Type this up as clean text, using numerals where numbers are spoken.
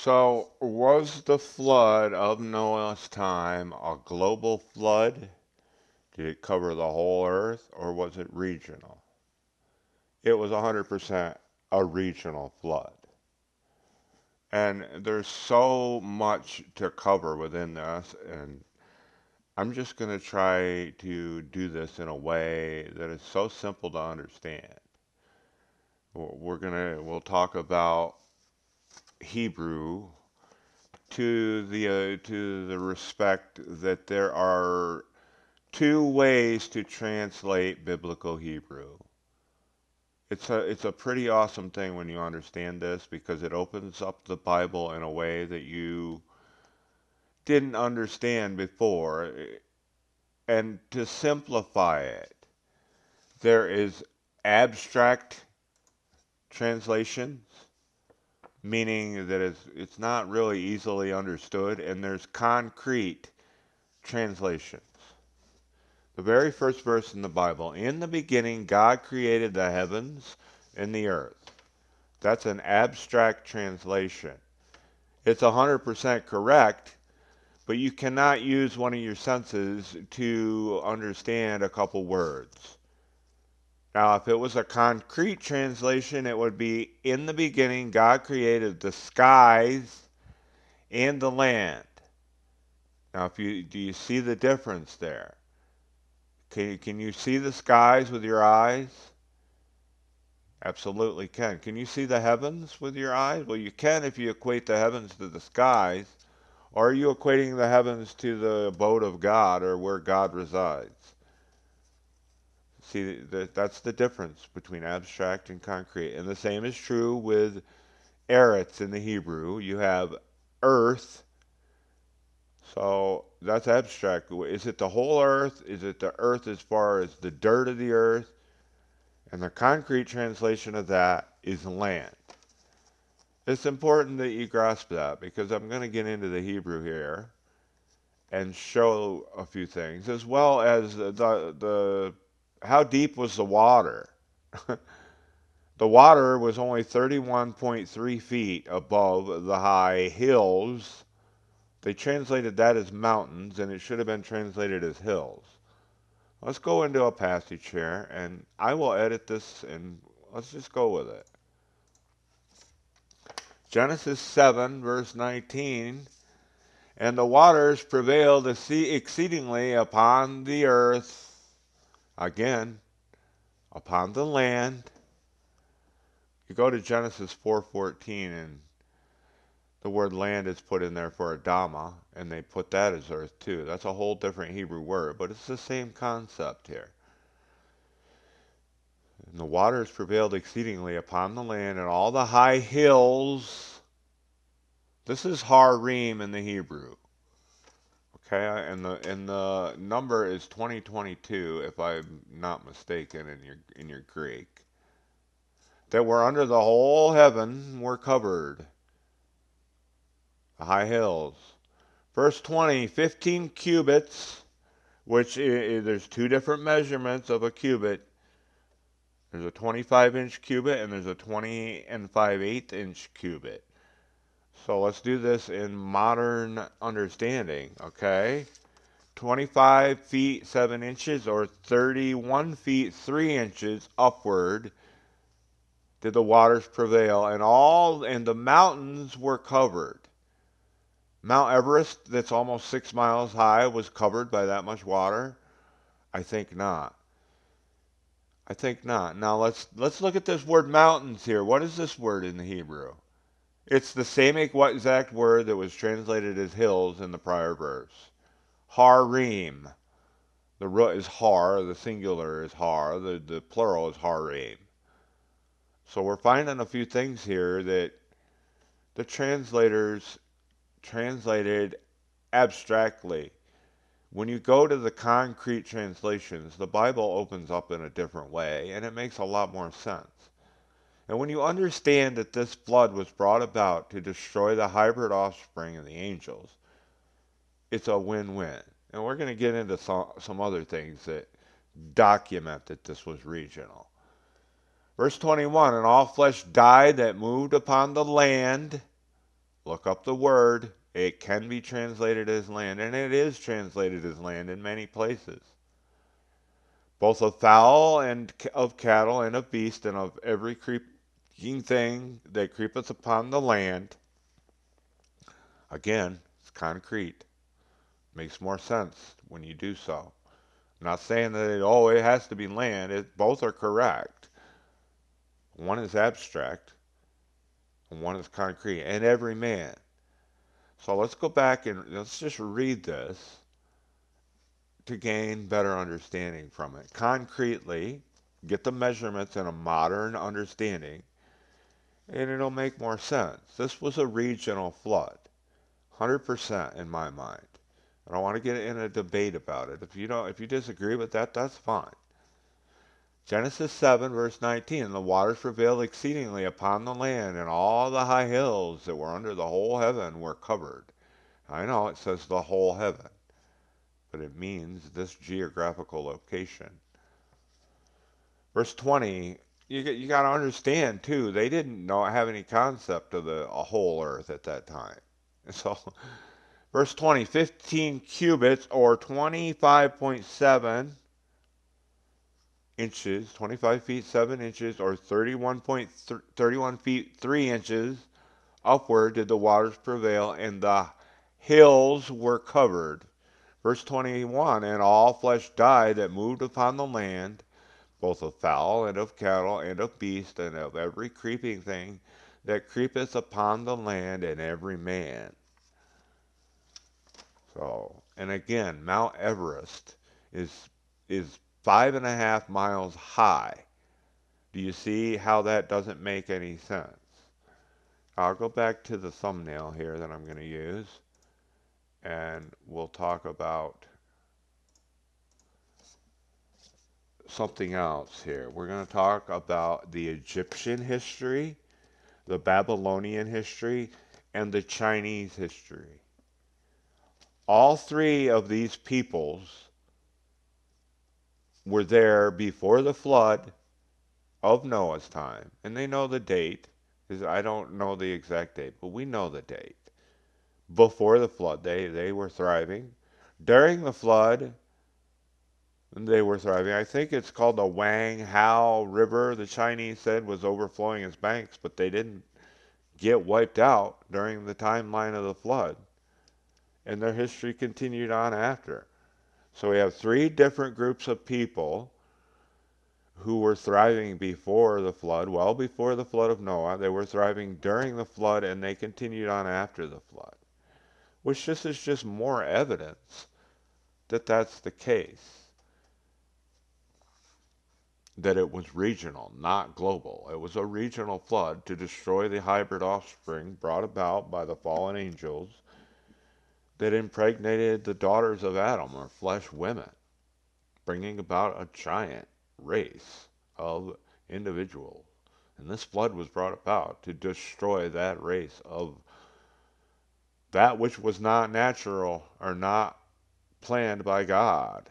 So, was the flood of Noah's time a global flood? Did it cover the whole earth or was it regional? It was 100% a regional flood. And there's so much to cover within this, and I'm just going to try to do this in a way that is so simple to understand. We'll talk about Hebrew to the respect that there are two ways to translate biblical Hebrew. It's a pretty awesome thing when you understand this because it opens up the Bible in a way that you didn't understand before. And to simplify it, there is abstract translations, meaning that it's not really easily understood, and there's concrete translations. The very first verse in the Bible, in the beginning, God created the heavens and the earth. That's an abstract translation. It's 100% correct, but you cannot use one of your senses to understand a couple words. Now, if it was a concrete translation, it would be in the beginning, God created the skies and the land. Now, do you see the difference there? Can you see the skies with your eyes? Absolutely can. Can you see the heavens with your eyes? Well, you can if you equate the heavens to the skies. Or are you equating the heavens to the abode of God or where God resides? See, that's the difference between abstract and concrete. And the same is true with eretz in the Hebrew. You have earth. So that's abstract. Is it the whole earth? Is it the earth as far as the dirt of the earth? And the concrete translation of that is land. It's important that you grasp that because I'm going to get into the Hebrew here and show a few things, as well as the how deep was the water. The water was only 31.3 feet above the high hills. They translated that as mountains, and it should have been translated as hills. Let's go into a passage here, and I will edit this, and let's just go with it. Genesis 7, verse 19. And the waters prevailed exceedingly upon the earth, again, upon the land. You go to Genesis 4:14, and the word land is put in there for Adama, and they put that as earth too. That's a whole different Hebrew word, but it's the same concept here. And the waters prevailed exceedingly upon the land, and all the high hills. This is Harim in the Hebrew. Okay, and the number is 2022, if I'm not mistaken, in your Greek. That were under the whole heaven were covered. The high hills. Verse 20, 15 cubits, which there's two different measurements of a cubit. There's a 25-inch cubit and there's a 20 and 5/8 inch cubit. So let's do this in modern understanding, okay? 25 feet 7 inches or 31 feet 3 inches upward did the waters prevail, and the mountains were covered. Mount Everest, that's almost 6 miles high, was covered by that much water? I think not. I think not. Now let's look at this word mountains here. What is this word in the Hebrew? It's the same exact word that was translated as hills in the prior verse. Harim. The root is har, the singular is har, the plural is harim. So we're finding a few things here that the translators translated abstractly. When you go to the concrete translations, the Bible opens up in a different way, and it makes a lot more sense. And when you understand that this flood was brought about to destroy the hybrid offspring of the angels, it's a win-win. And we're going to get into some other things that document that this was regional. Verse 21, and all flesh died that moved upon the land. Look up the word. It can be translated as land, and it is translated as land in many places. Both of fowl and of cattle and of beast and of every creeping thing that creepeth upon the land. Again, it's concrete. Makes more sense when you do so. I'm not saying that it has to be land. Both are correct. One is abstract and one is concrete. And every man. So let's go back and let's just read this to gain better understanding from it. Concretely, get the measurements in a modern understanding, and it'll make more sense. This was a regional flood, 100% in my mind. I don't want to get in a debate about it. If you disagree with that, that's fine. Genesis 7, verse 19, and the waters prevailed exceedingly upon the land, and all the high hills that were under the whole heaven were covered. I know it says the whole heaven, but it means this geographical location. Verse 20, you got to understand too, they didn't have any concept of a whole earth at that time. So, verse 20, 15 cubits or 25.7 inches, 25 feet 7 inches or 31 feet 3 inches upward did the waters prevail, and the hills were covered. Verse 21, and all flesh died that moved upon the land, both of fowl and of cattle and of beast and of every creeping thing that creepeth upon the land, and every man. So, and again, Mount Everest is 5.5 miles high. Do you see how that doesn't make any sense? I'll go back to the thumbnail here that I'm going to use, and we'll talk about something else here. We're going to talk about the Egyptian history, the Babylonian history, and the Chinese history. All three of these peoples were there before the flood of Noah's time, and they know the date, because I don't know the exact date, but we know the date. Before the flood, they were thriving. During the flood, they were thriving. I think it's called the Wang Hao River. The Chinese said was overflowing its banks, but they didn't get wiped out during the timeline of the flood. And their history continued on after. So we have three different groups of people who were thriving before the flood, well before the flood of Noah. They were thriving during the flood, and they continued on after the flood, which is just more evidence that that's the case. That it was regional, not global. It was a regional flood to destroy the hybrid offspring brought about by the fallen angels that impregnated the daughters of Adam, or flesh women, bringing about a giant race of individuals. And this flood was brought about to destroy that race of that which was not natural or not planned by God.